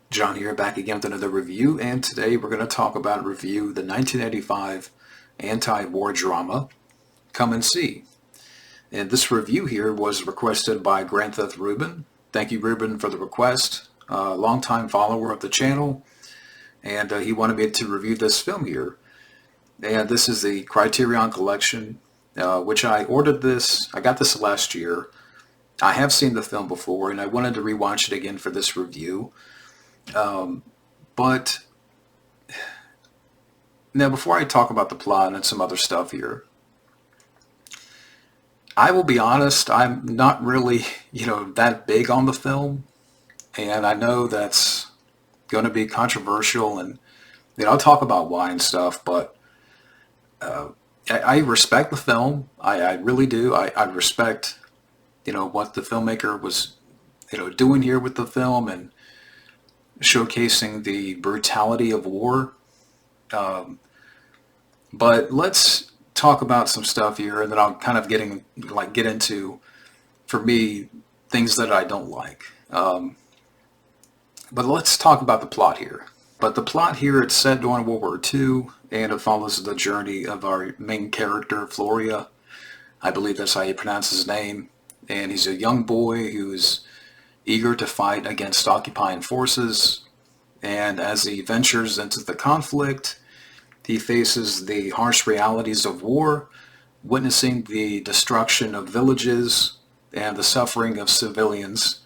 John here, back again with another review, and today we're going to talk about review the 1985 anti-war drama, Come and See. And this review here was requested by Grand Theft Ruben. Thank you, Ruben, for the request. Longtime follower of the channel, and he wanted me to review this film here. And this is the Criterion Collection, which I ordered this. I got this last year. I have seen the film before, and I wanted to rewatch it again for this review. But now, before I talk about the plot and some other stuff here, I will be honest, I'm not really, that big on the film. And I know that's going to be controversial, and, I'll talk about why and stuff, but I respect the film. I really do. I respect, what the filmmaker was, doing here with the film and showcasing the brutality of war. But let's talk about some stuff here, and then I'll kind of get into, for me, things that I don't like. But let's talk about the plot here. But the plot here, it's set during World War II, and it follows the journey of our main character, Floria. I believe that's how you pronounce his name. And he's a young boy who's eager to fight against occupying forces. And as he ventures into the conflict, he faces the harsh realities of war, witnessing the destruction of villages and the suffering of civilians.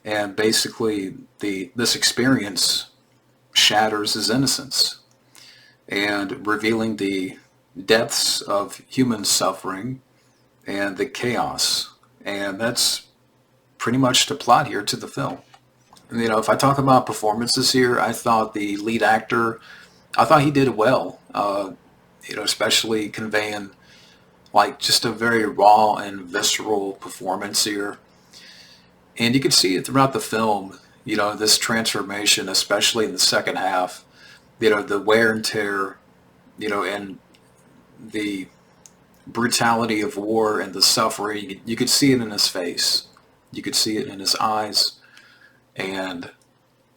And basically, this experience shatters his innocence and revealing the depths of human suffering and the chaos. And that's pretty much the plot here to the film. If I talk about performances here, I thought the lead actor, I thought he did well, especially conveying like just a very raw and visceral performance here. And you can see it throughout the film, this transformation, especially in the second half, the wear and tear, and the brutality of war and the suffering. You could see it in his face. You could see it in his eyes. And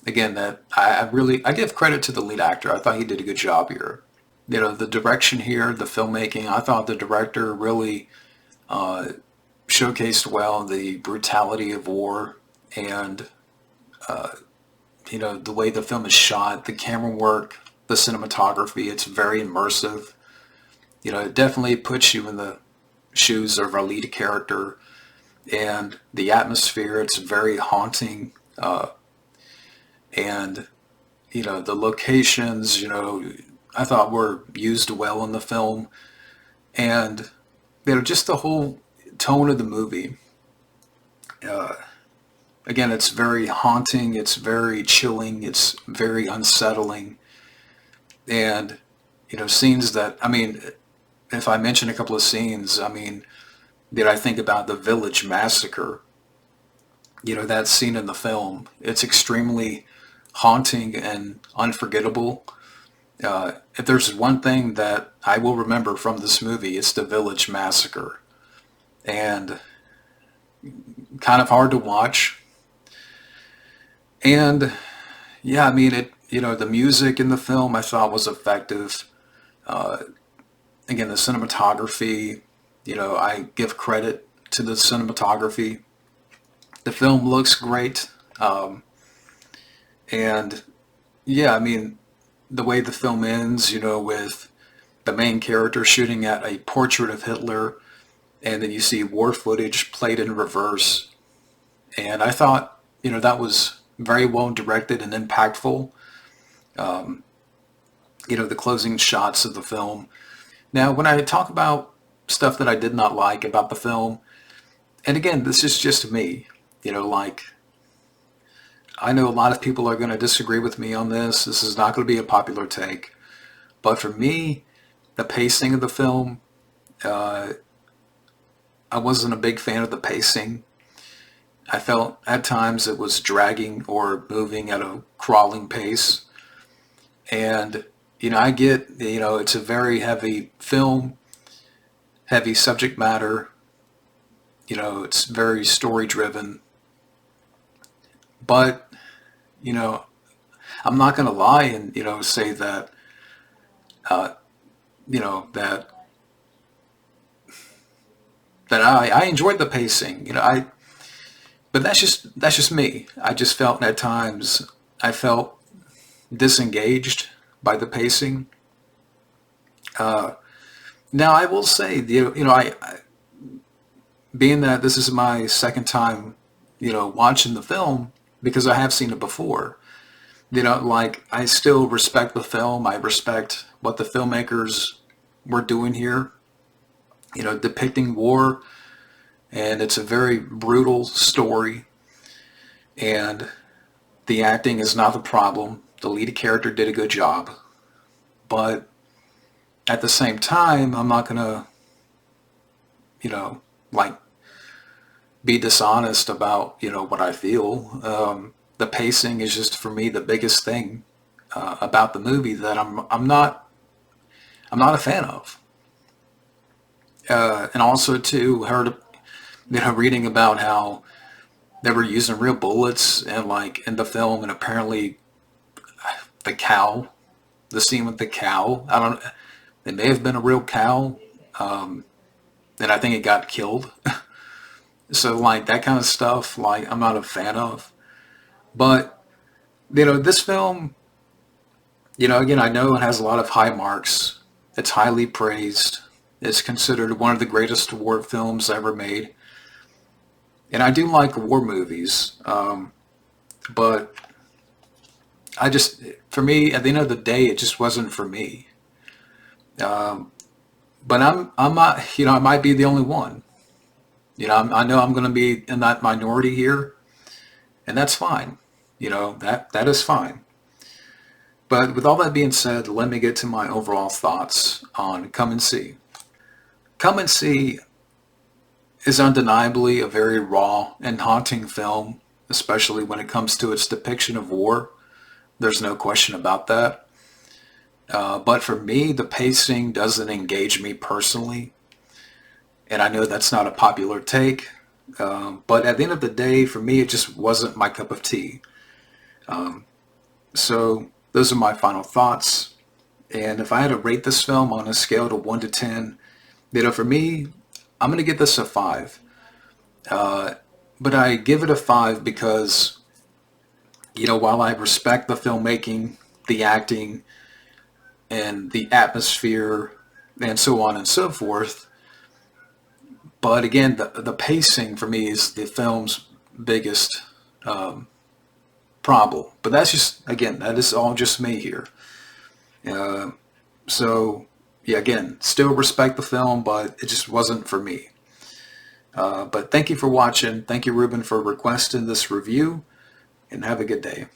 again, that I give credit to the lead actor. I thought he did a good job here. The direction here, the filmmaking, I thought the director really showcased well the brutality of war and the way the film is shot, the camera work, the cinematography. It's very immersive. It definitely puts you in the shoes of our lead character, and the atmosphere. It's very haunting, and the locations. I thought were used well in the film, and just the whole tone of the movie. Again, it's very haunting, it's very chilling, it's very unsettling. And, scenes that, if I mention a couple of scenes, that I think about the Village Massacre, that scene in the film, it's extremely haunting and unforgettable. If there's one thing that I will remember from this movie, it's the Village Massacre. And kind of hard to watch. And yeah, the music in the film I thought was effective. Again, the cinematography, I give credit to the cinematography. The film looks great. And yeah, the way the film ends, with the main character shooting at a portrait of Hitler, and then you see war footage played in reverse. And I thought, that was very well directed and impactful. The closing shots of the film. Now, when I talk about stuff that I did not like about the film, and again, this is just me, I know a lot of people are going to disagree with me on this. This is not going to be a popular take. But for me, the pacing of the film, I wasn't a big fan of the pacing. I felt at times it was dragging or moving at a crawling pace. And, I get, it's a very heavy film, heavy subject matter. It's very story driven. But, I'm not going to lie and, say that, that I enjoyed the pacing. But that's just me. I just felt at times I felt disengaged by the pacing. Now I will say, being that this is my second time, watching the film because I have seen it before. Like I still respect the film. I respect what the filmmakers were doing here. Depicting war, and it's a very brutal story. And the acting is not the problem. The lead character did a good job, but at the same time, I'm not gonna, like be dishonest about what I feel. The pacing is just for me the biggest thing about the movie that I'm not a fan of. And also too heard reading about how they were using real bullets and like in the film, and apparently the cow, the scene with the cow, I don't. It may have been a real cow, and I think it got killed. So like that kind of stuff, like I'm not a fan of. But this film, again, I know it has a lot of high marks. It's highly praised. It's considered one of the greatest war films ever made. And I do like war movies, but for me, at the end of the day, it just wasn't for me. Um, but I'm not, I might be the only one. I know I'm going to be in that minority here, and that's fine. That is fine. But with all that being said, let me get to my overall thoughts on Come and See. Come and See is undeniably a very raw and haunting film, especially when it comes to its depiction of war. There's no question about that. But for me, the pacing doesn't engage me personally. And I know that's not a popular take. But at the end of the day, for me, it just wasn't my cup of tea. So those are my final thoughts. And if I had to rate this film on a scale of 1 to 10, for me, I'm going to give this a 5. But I give it a 5 because, while I respect the filmmaking, the acting, and the atmosphere, and so on and so forth, but again, the pacing for me is the film's biggest problem. But that's just, again, that is all just me here. Uh, so, yeah, again, still respect the film, but it just wasn't for me. But thank you for watching. Thank you, Ruben, for requesting this review, and have a good day.